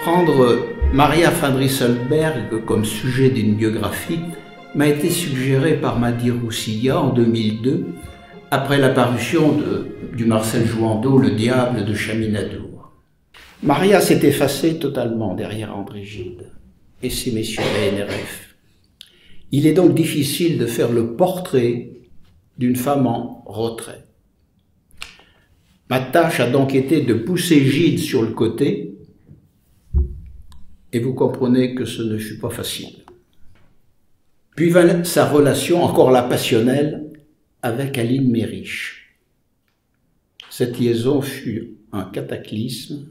Prendre Maria van Rysselberghe comme sujet d'une biographie m'a été suggéré par Mady Roussilla en 2002, après la parution du Marcel Jouandeau, Le diable de Chaminadour. Maria s'est effacée totalement derrière André Gide et ces messieurs de la NRF. Il est donc difficile de faire le portrait d'une femme en retrait. Ma tâche a donc été de pousser Gide sur le côté, et vous comprenez que ce ne fut pas facile. Puis vint sa relation, encore la passionnelle, avec Aline Mériche. Cette liaison fut un cataclysme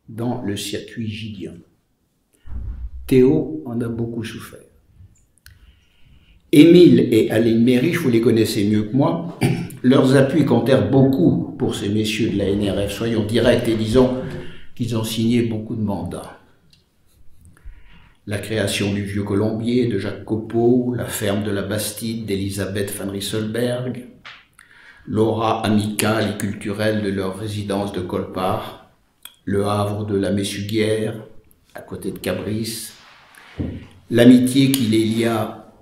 dans le circuit gidien. Théo en a beaucoup souffert. Émile et Aline Mériche, vous les connaissez mieux que moi, leurs appuis comptèrent beaucoup pour ces messieurs de la NRF. Soyons directs et disons qu'ils ont signé beaucoup de mandats. La création du Vieux Colombier de Jacques Copeau, la ferme de la Bastide d'Elisabeth van Rysselberghe, l'aura amicale et culturelle de leur résidence de Colpart, le havre de la Messuguière, à côté de Cabris, l'amitié qui les lia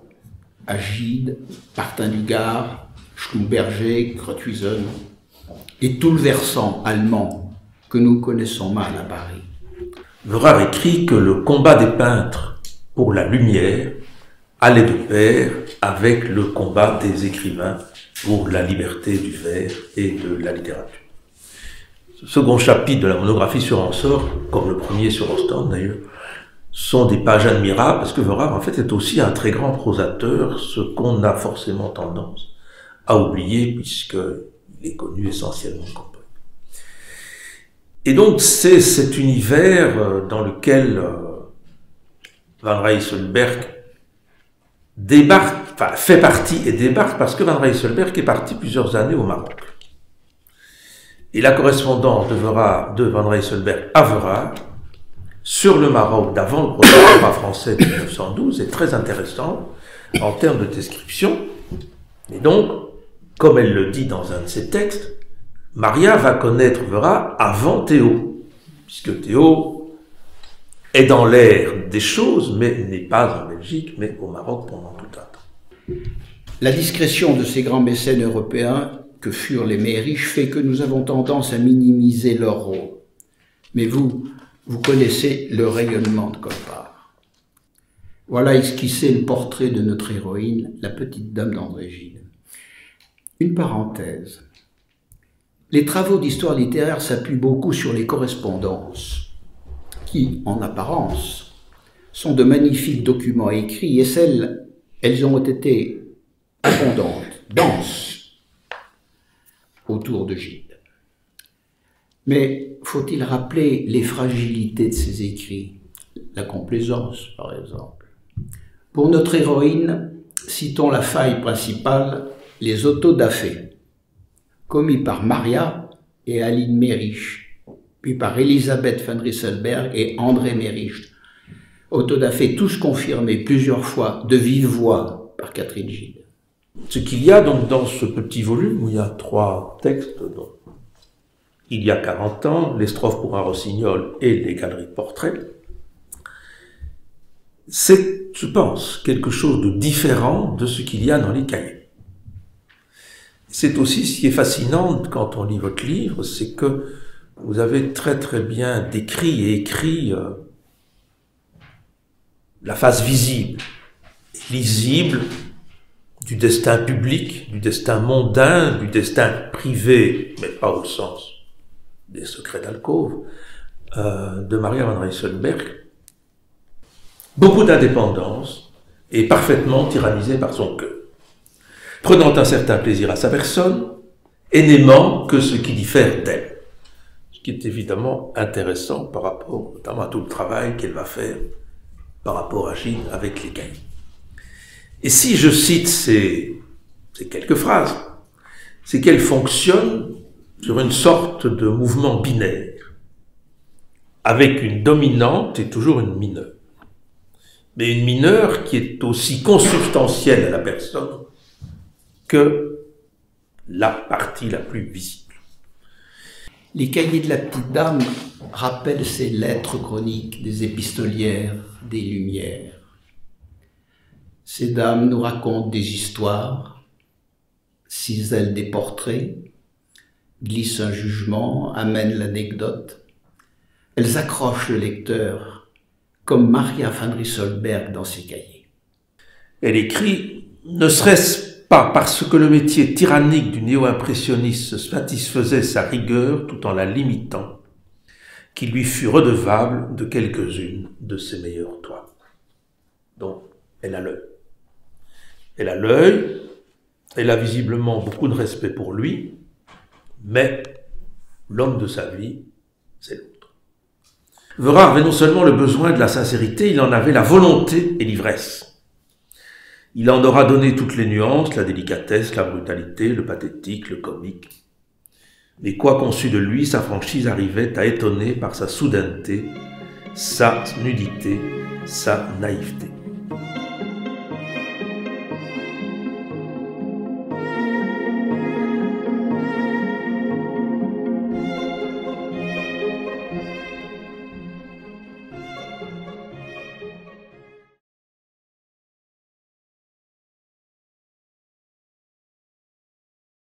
à Gide, Martin du Gard, Schlumberger, Grothuizen, et tout le versant allemand que nous connaissons mal à Paris. Verhaert écrit que le combat des peintres pour la lumière allait de pair avec le combat des écrivains pour la liberté du vers et de la littérature. Ce second chapitre de la monographie sur Ensor, comme le premier sur Rostand d'ailleurs, sont des pages admirables parce que Verhaert en fait est aussi un très grand prosateur, ce qu'on a forcément tendance à oublier puisqu'il est connu essentiellement comme poète. Et donc c'est cet univers dans lequel Van Rysselberghe débarque, enfin fait partie et débarque parce que Van Rysselberghe est parti plusieurs années au Maroc. Et la correspondance de Van Rysselberghe à Verhaert sur le Maroc d'avant le protectorat français de 1912 est très intéressante en termes de description. Et donc, comme elle le dit dans un de ses textes, Maria va connaître Verhaert avant Théo, puisque Théo est dans l'air des choses, mais n'est pas en Belgique, mais au Maroc pendant tout un temps. La discrétion de ces grands mécènes européens que furent les Mériche fait que nous avons tendance à minimiser leur rôle. Mais vous connaissez le rayonnement de Colpart. Voilà esquissé le portrait de notre héroïne, la petite dame d'André Gide. Une parenthèse. Les travaux d'histoire littéraire s'appuient beaucoup sur les correspondances, qui, en apparence, sont de magnifiques documents écrits, et elles ont été abondantes, denses, autour de Gide. Mais faut-il rappeler les fragilités de ces écrits? La complaisance, par exemple. Pour notre héroïne, citons la faille principale, les autodafés, commis par Maria et Aline Mériche, puis par Elisabeth van Rysselberghe et André Mériche. Autodafés tous confirmés plusieurs fois de vive voix par Catherine Gide. Ce qu'il y a donc dans ce petit volume où il y a 3 textes, donc, il y a 40 ans, les strophes pour un rossignol et les galeries de portraits, c'est, je pense, quelque chose de différent de ce qu'il y a dans les cahiers. C'est aussi ce qui est fascinant quand on lit votre livre, c'est que vous avez très très bien décrit et écrit la face visible, lisible du destin public, du destin mondain, du destin privé, mais pas au sens des secrets d'alcôve, de Maria van Rysselberghe. Beaucoup d'indépendance et parfaitement tyrannisée par son cœur, prenant un certain plaisir à sa personne et n'aimant que ce qui diffère d'elle. Ce qui est évidemment intéressant par rapport notamment à tout le travail qu'elle va faire par rapport à Gide avec les cahiers. Et si je cite ces quelques phrases, c'est qu'elle fonctionne sur une sorte de mouvement binaire, avec une dominante et toujours une mineure. Mais une mineure qui est aussi consubstantielle à la personne que la partie la plus visible. Les cahiers de la petite dame rappellent ces lettres chroniques des épistolières des Lumières. Ces dames nous racontent des histoires, cisèlent des portraits, glissent un jugement, amènent l'anecdote. Elles accrochent le lecteur, comme Maria van Rysselberghe dans ses cahiers. Elle écrit, ne serait-ce pas parce que le métier tyrannique du néo-impressionniste satisfaisait sa rigueur tout en la limitant, qu'il lui fut redevable de quelques-unes de ses meilleures toiles. Donc, elle a l'œil. Elle a l'œil, elle a visiblement beaucoup de respect pour lui, mais l'homme de sa vie, c'est l'autre. Verard avait non seulement le besoin de la sincérité, il en avait la volonté et l'ivresse. Il en aura donné toutes les nuances, la délicatesse, la brutalité, le pathétique, le comique. Mais quoi qu'on sût de lui, sa franchise arrivait à étonner par sa soudaineté, sa nudité, sa naïveté.